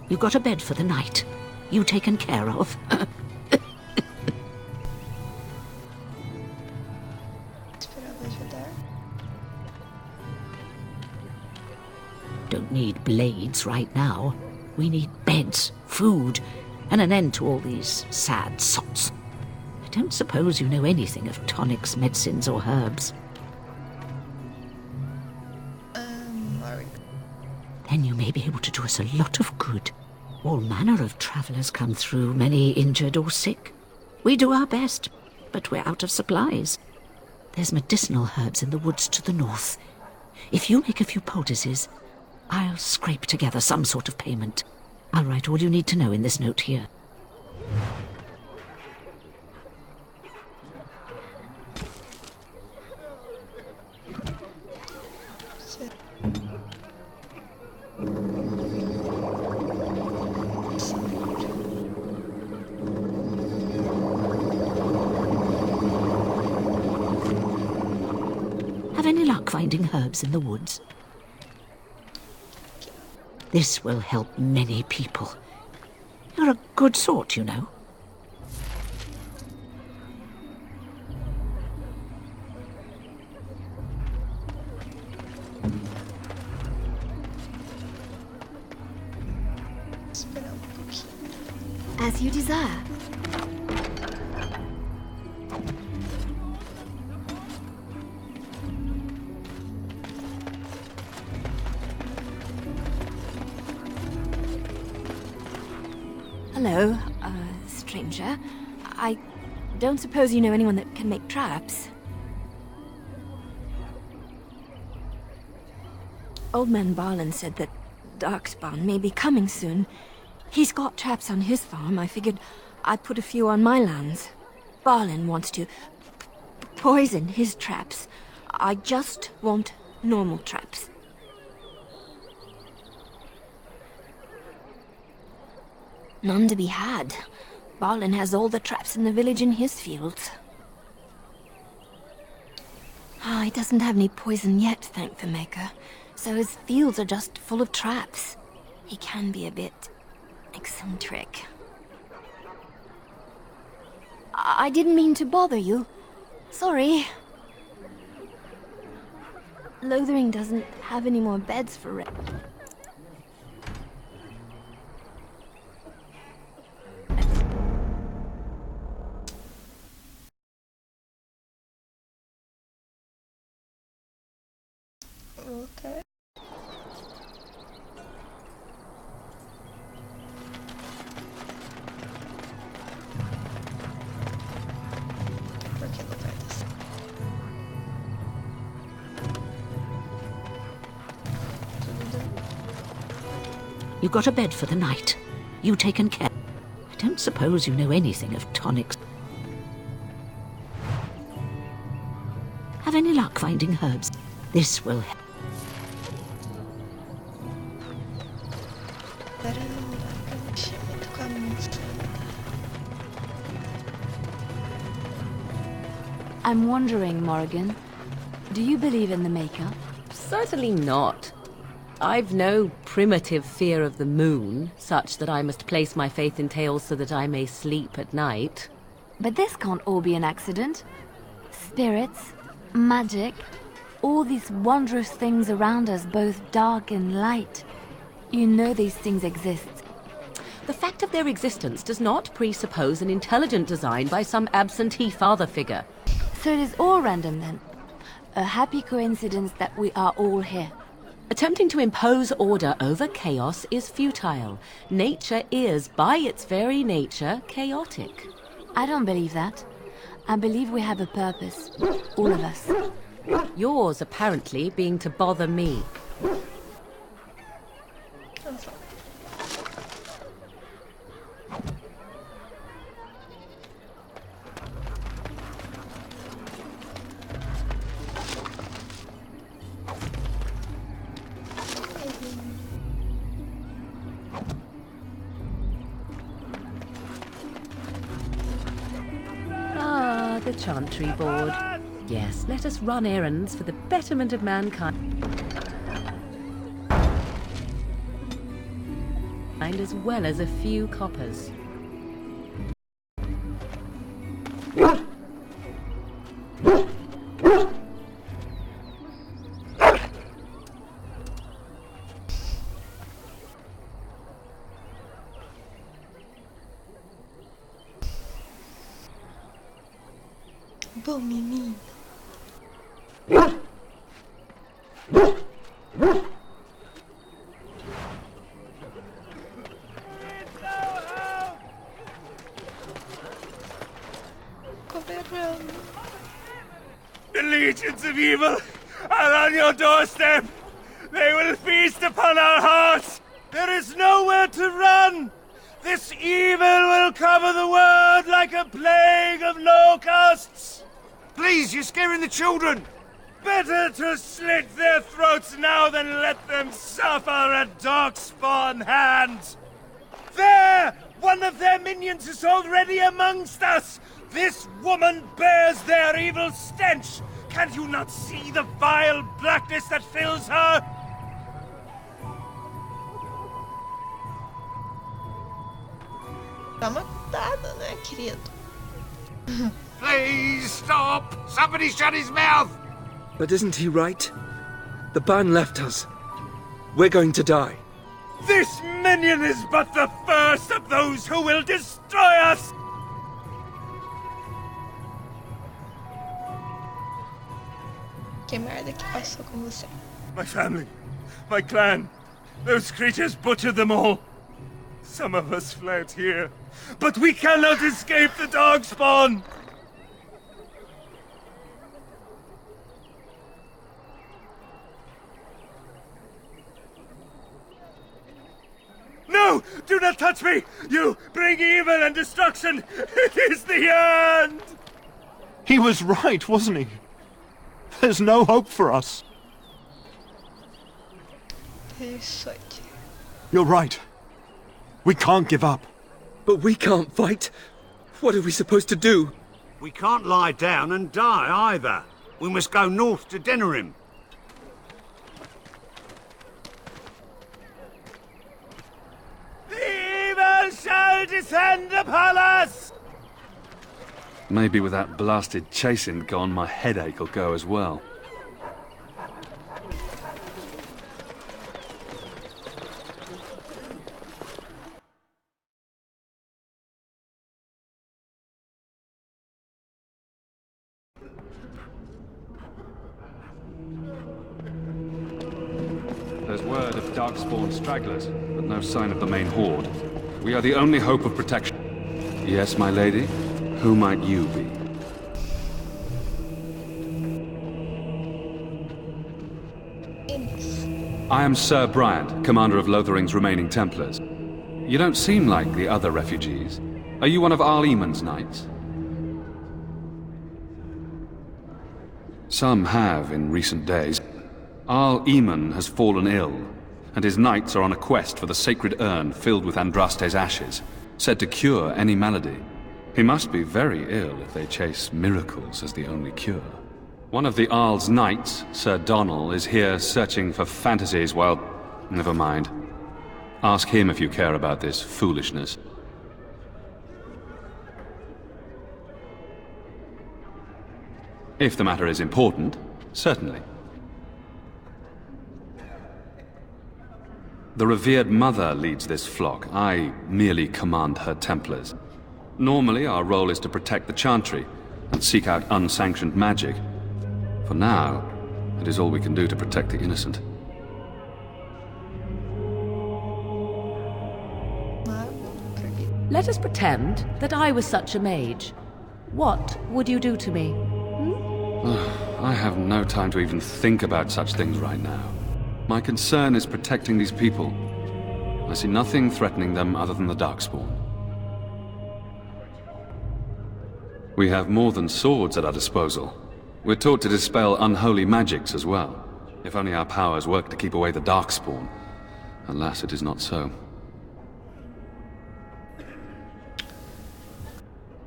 You got a bed for the night. You taken care of. Don't need blades right now. We need beds, food, and an end to all these sad sots. I don't suppose you know anything of tonics, medicines, or herbs. Then you may be able to do us a lot of good. All manner of travellers come through, many injured or sick. We do our best, but we're out of supplies. There's medicinal herbs in the woods to the north. If you make a few poultices, I'll scrape together some sort of payment. I'll write all you need to know in this note here. Have any luck finding herbs in the woods? This will help many people. You're a good sort, you know. As you desire. Hello, stranger. I don't suppose you know anyone that can make traps? Old man Barlin said that Darkspawn may be coming soon. He's got traps on his farm. I figured I'd put a few on my lands. Barlin wants to poison his traps. I just want normal traps. None to be had. Barlin has all the traps in the village in his fields. He doesn't have any poison yet, thank the Maker. So his fields are just full of traps. He can be a bit eccentric. I didn't mean to bother you. Sorry. Lothering doesn't have any more beds for rent. Okay. You got a bed for the night. You taken care. I don't suppose you know anything of tonics. Have any luck finding herbs? This will help. I'm wondering, Morrigan, do you believe in the Maker? Certainly not. I've no primitive fear of the moon, such that I must place my faith in tales so that I may sleep at night. But this can't all be an accident. Spirits, magic, all these wondrous things around us, both dark and light. You know these things exist. The fact of their existence does not presuppose an intelligent design by some absentee father figure. So it is all random then. A happy coincidence that we are all here. Attempting to impose order over chaos is futile. Nature is, by its very nature, chaotic. I don't believe that. I believe we have a purpose. All of us. Yours, apparently, being to bother me. the Chantry Board. Yes, let us run errands for the betterment of mankind, as well as a few coppers. Bom menino. Governando. The legions of evil are on your doorstep. They will feast upon our hearts. There is nowhere to run. This evil will cover the world like a plague of locusts. Please, you're scaring the children! Better to slit their throats now than let them suffer at Darkspawn hands. There! One of their minions is already amongst us! This woman bears their evil stench! Can you not see the vile blackness that fills her? Dá uma cuidada, né, querido? Please stop! Somebody shut his mouth! But isn't he right? The ban left us. We're going to die. This minion is but the first of those who will destroy us! Que merda que passou com você? My family, my clan, those creatures butchered them all. Some of us fled here, but we cannot escape the Darkspawn! No! Do not touch me! You bring evil and destruction! It is the end! He was right, wasn't he? There's no hope for us. Isso aqui. You're right. We can't give up. But we can't fight. What are we supposed to do? We can't lie down and die either. We must go north to Denerim. The evil shall descend upon us! Maybe with that blasted chasing gone, my headache will go as well. There's word of Darkspawn stragglers, but no sign of the main horde. We are the only hope of protection. Yes, my lady? Who might you be? I am Sir Bryant, commander of Lothering's remaining Templars. You don't seem like the other refugees. Are you one of Arl Eamon's knights? Some have in recent days. Arl Eamon has fallen ill, and his knights are on a quest for the sacred urn filled with Andraste's ashes, said to cure any malady. He must be very ill if they chase miracles as the only cure. One of the Arl's knights, Sir Donnell, is here searching for fantasies while... Never mind. Ask him if you care about this foolishness. If the matter is important, certainly. The revered mother leads this flock. I merely command her Templars. Normally, our role is to protect the Chantry and seek out unsanctioned magic. For now, it is all we can do to protect the innocent. Let us pretend that I was such a mage. What would you do to me? I have no time to even think about such things right now. My concern is protecting these people. I see nothing threatening them other than the Darkspawn. We have more than swords at our disposal. We're taught to dispel unholy magics as well. If only our powers work to keep away the Darkspawn. Alas, it is not so.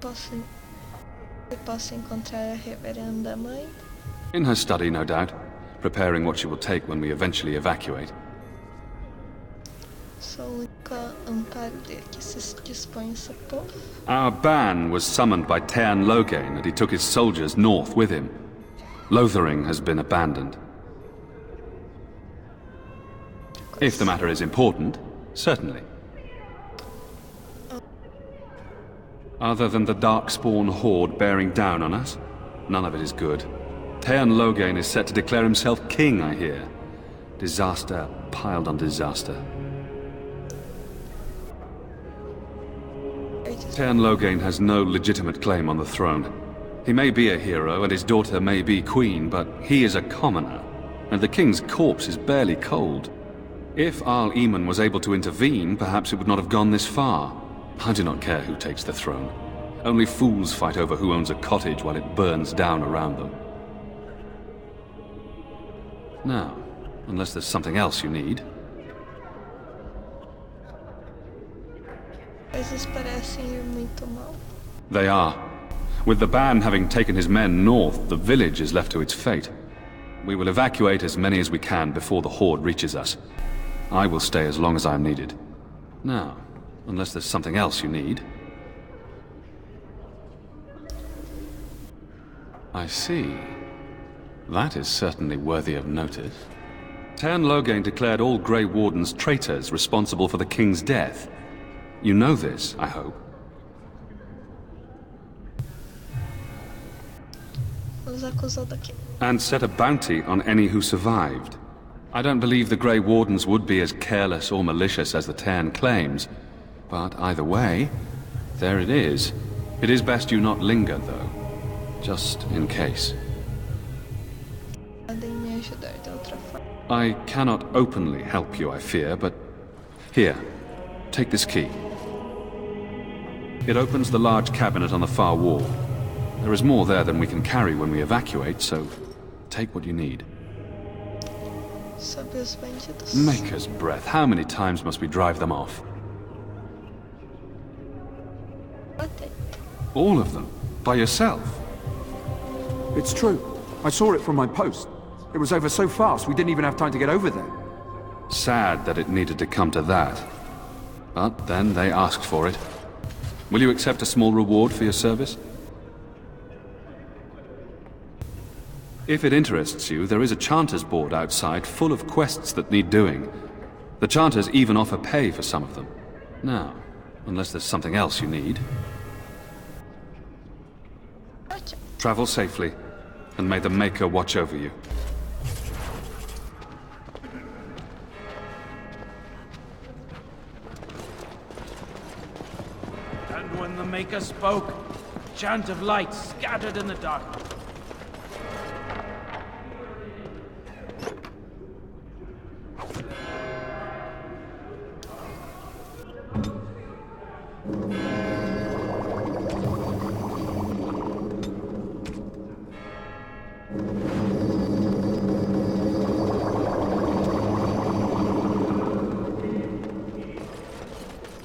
Posso Eu posso encontrar a reverenda mãe. In her study, no doubt, preparing what she will take when we eventually evacuate. Sou o único amparo dele que se dispõe a esse povo. Our ban was summoned by Tean Logain, and he took his soldiers north with him. Lothering has been abandoned. If the matter is important, certainly. Other than the Darkspawn horde bearing down on us, none of it is good. Tean Logain is set to declare himself king, I hear. Disaster piled on disaster. Tean Logain has no legitimate claim on the throne. He may be a hero and his daughter may be queen, but he is a commoner, and the king's corpse is barely cold. If Arl Eamon was able to intervene, perhaps it would not have gone this far. I do not care who takes the throne. Only fools fight over who owns a cottage while it burns down around them. Now, unless there's something else you need. Coisas parecem ir muito mal. They are. With the ban having taken his men north, the village is left to its fate. We will evacuate as many as we can before the horde reaches us. I will stay as long as I am needed. Now, unless there's something else you need. I see. That is certainly worthy of notice. Tean Logain declared all Grey Wardens traitors responsible for the king's death. You know this, I hope. Os acusou daqui. And set a bounty on any who survived. I don't believe the Grey Wardens would be as careless or malicious as the Tean claims. But either way, there it is. It is best you not linger, though. Just in case. Podem me ajudar de outra forma. I cannot openly help you, I fear, but... Here, take this key. It opens the large cabinet on the far wall. There is more there than we can carry when we evacuate, so take what you need. Sobre os bandidos. Maker's breath, how many times must we drive them off? Até. All of them? By yourself? It's true. I saw it from my post. It was over so fast, we didn't even have time to get over there. Sad that it needed to come to that. But then they asked for it. Will you accept a small reward for your service? If it interests you, there is a Chanters board outside full of quests that need doing. The Chanters even offer pay for some of them. Now, unless there's something else you need. Travel safely, and may the Maker watch over you. And when the Maker spoke, a chant of light scattered in the darkness.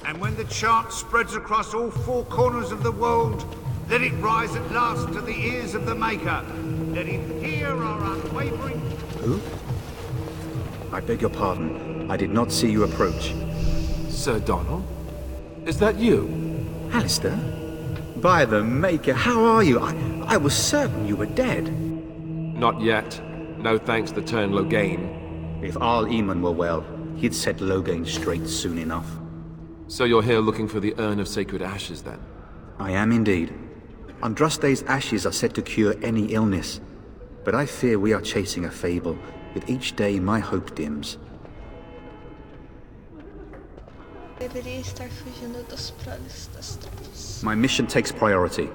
And when the chant spreads across all four corners of the world, let it rise at last to the ears of the Maker. Let him hear our unwavering... Who? I beg your pardon. I did not see you approach. Sir Donald? Is that you? Alistair? By the Maker, how are you? I was certain you were dead. Not yet. No thanks to Tean Logain. If Arl Eamon were well, he'd set Logain straight soon enough. So you're here looking for the Urn of Sacred Ashes, then? I am indeed. Andraste's ashes are said to cure any illness. But I fear we are chasing a fable. With each day, my hope dims. Deveria estar fugindo dos planos das trevas. My mission takes priority.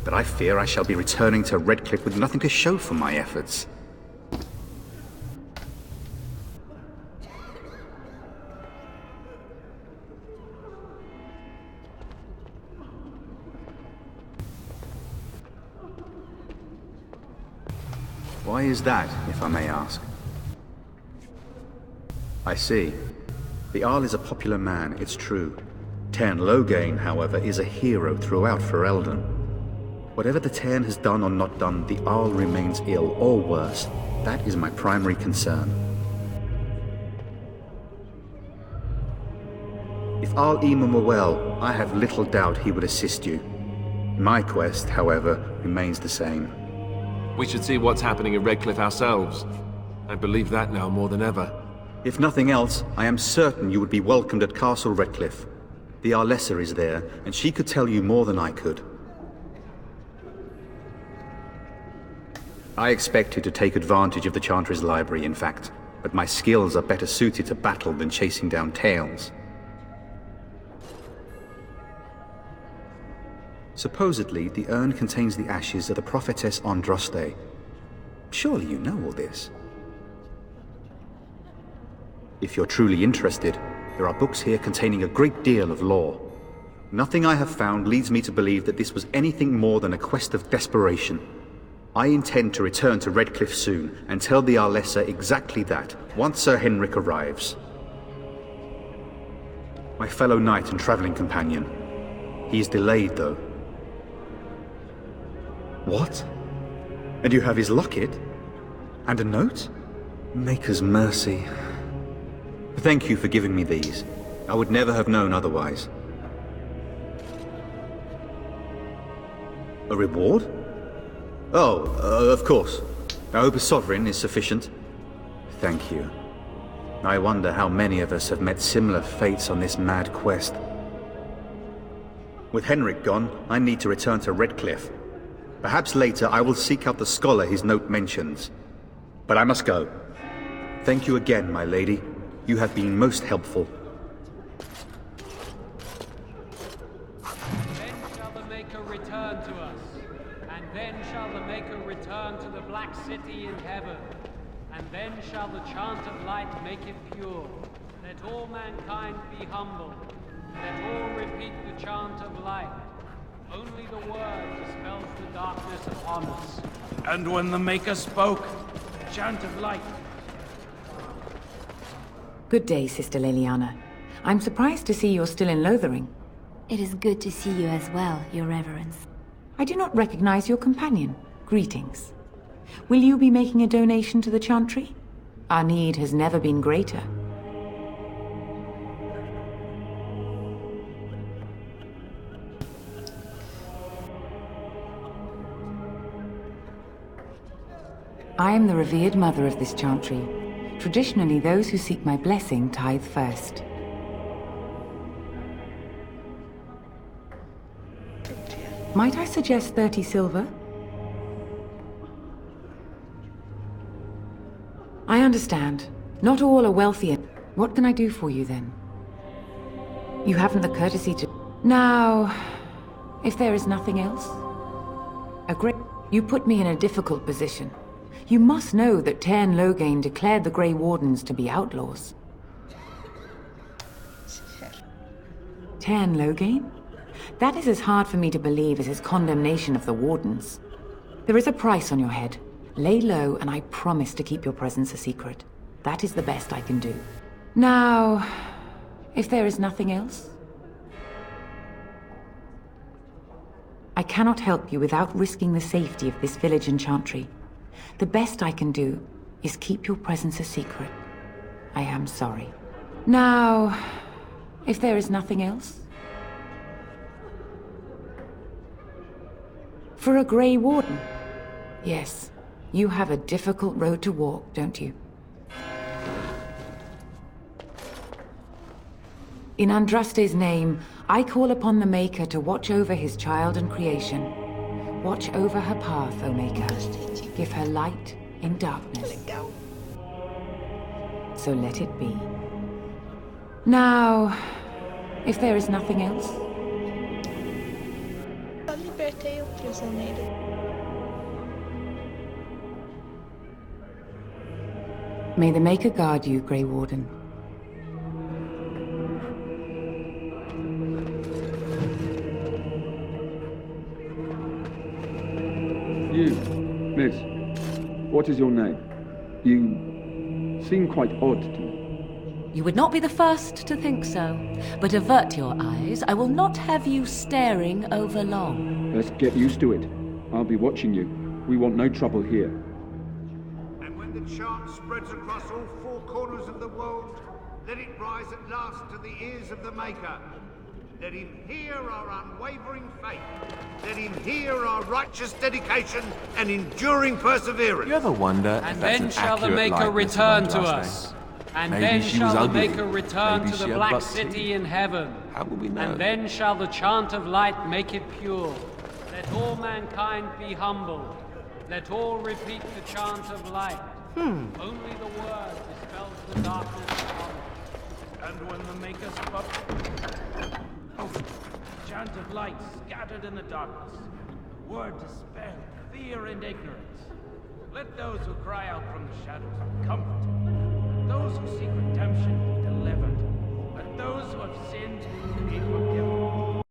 But I fear I shall be returning to Redcliffe with nothing to show for my efforts. Why is that, if I may ask? I see. The Arl is a popular man, it's true. Tean Logain, however, is a hero throughout Ferelden. Whatever the Cairn has done or not done, the Arl remains ill, or worse. That is my primary concern. If Arl Eamon were well, I have little doubt he would assist you. My quest, however, remains the same. We should see what's happening in Redcliffe ourselves. I believe that now more than ever. If nothing else, I am certain you would be welcomed at Castle Redcliffe. The Arlessa is there, and she could tell you more than I could. I expected to take advantage of the Chantry's library, in fact, but my skills are better suited to battle than chasing down tales. Supposedly, the urn contains the ashes of the prophetess Andraste. Surely you know all this. If you're truly interested, there are books here containing a great deal of lore. Nothing I have found leads me to believe that this was anything more than a quest of desperation. I intend to return to Redcliffe soon, and tell the Arlessa exactly that, once Sir Henrik arrives. My fellow knight and traveling companion. He is delayed, though. What? And you have his locket? And a note? Maker's mercy. Thank you for giving me these. I would never have known otherwise. A reward? Oh, of course. I hope a sovereign is sufficient. Thank you. I wonder how many of us have met similar fates on this mad quest. With Henrik gone, I need to return to Redcliffe. Perhaps later I will seek out the scholar his note mentions. But I must go. Thank you again, my lady. You have been most helpful. Then shall the Maker return to us, and then shall the Maker return to the Black City in heaven, and then shall the chant of light make it pure. Let all mankind be humble, let all repeat the chant of light. Only the word dispels the darkness upon us. And when the Maker spoke, the chant of light. Good day, Sister Leliana. I'm surprised to see you're still in Lothering. It is good to see you as well, Your Reverence. I do not recognize your companion. Greetings. Will you be making a donation to the Chantry? Our need has never been greater. I am the revered mother of this Chantry. Traditionally, those who seek my blessing tithe first. Might I suggest 30 silver? I understand. Not all are wealthy. What can I do for you, then? You haven't the courtesy to... Now, if there is nothing else... You put me in a difficult position. You must know that Tairn Loghain declared the Grey Wardens to be outlaws. Tairn Loghain? That is as hard for me to believe as his condemnation of the Wardens. There is a price on your head. Lay low, and I promise to keep your presence a secret. That is the best I can do. Now, if there is nothing else... I cannot help you without risking the safety of this village and Chantry. The best I can do is keep your presence a secret. I am sorry. Now, if there is nothing else... For a Grey Warden? Yes, you have a difficult road to walk, don't you? In Andraste's name, I call upon the Maker to watch over his child and creation. Watch over her path, O Maker. Give her light in darkness. So let it be. Now, if there is nothing else... Eu libertei o prisioneiro. May the Maker guard you, Grey Warden. You, miss, what is your name? You seem quite odd to me. You would not be the first to think so. But avert your eyes. I will not have you staring over long. Let's get used to it. I'll be watching you. We want no trouble here. And when the chant spreads across all four corners of the world, let it rise at last to the ears of the Maker. Let him hear our unwavering faith. Let him hear our righteous dedication and enduring perseverance. You ever wonder And if that's then an shall the accurate Maker likeness of return to Andraste? us. And Maybe then she was shall the ugly. Maker return Maybe to she the had Black buck City teeth. in heaven. How will we know? And then shall the chant of light make it pure. Let all mankind be humbled. Let all repeat the chant of light. Only the word dispels the darkness upon it. And when the Maker spoke... Oh, the chant of light scattered in the darkness. The word dispelled fear and ignorance. Let those who cry out from the shadows be comforted. Those who seek redemption be delivered. Let those who have sinned be forgiven.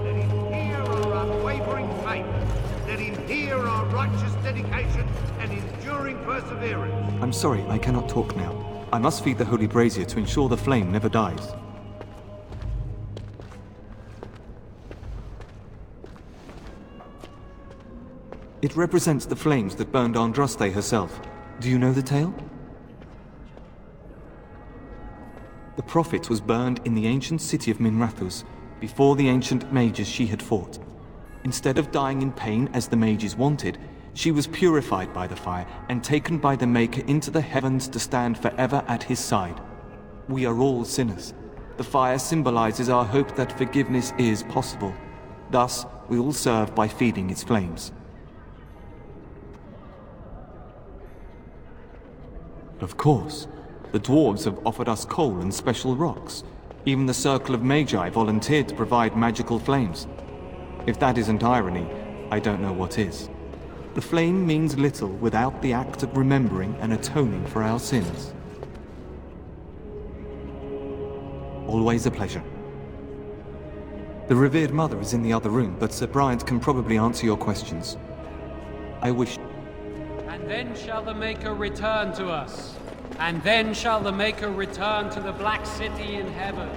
Let him hear our unwavering faith. Let him hear our righteous dedication and enduring perseverance. I'm sorry, I cannot talk now. I must feed the holy brazier to ensure the flame never dies. It represents the flames that burned Andraste herself. Do you know the tale? The prophet was burned in the ancient city of Minrathous, before the ancient mages she had fought. Instead of dying in pain as the mages wanted, she was purified by the fire and taken by the Maker into the heavens to stand forever at his side. We are all sinners. The fire symbolizes our hope that forgiveness is possible. Thus, we all serve by feeding its flames. Of course. The dwarves have offered us coal and special rocks. Even the Circle of Magi volunteered to provide magical flames. If that isn't irony, I don't know what is. The flame means little without the act of remembering and atoning for our sins. Always a pleasure. The revered mother is in the other room, but Sir Bryant can probably answer your questions. I wish... And then shall the Maker return to us. And then shall the Maker return to the Black City in heaven.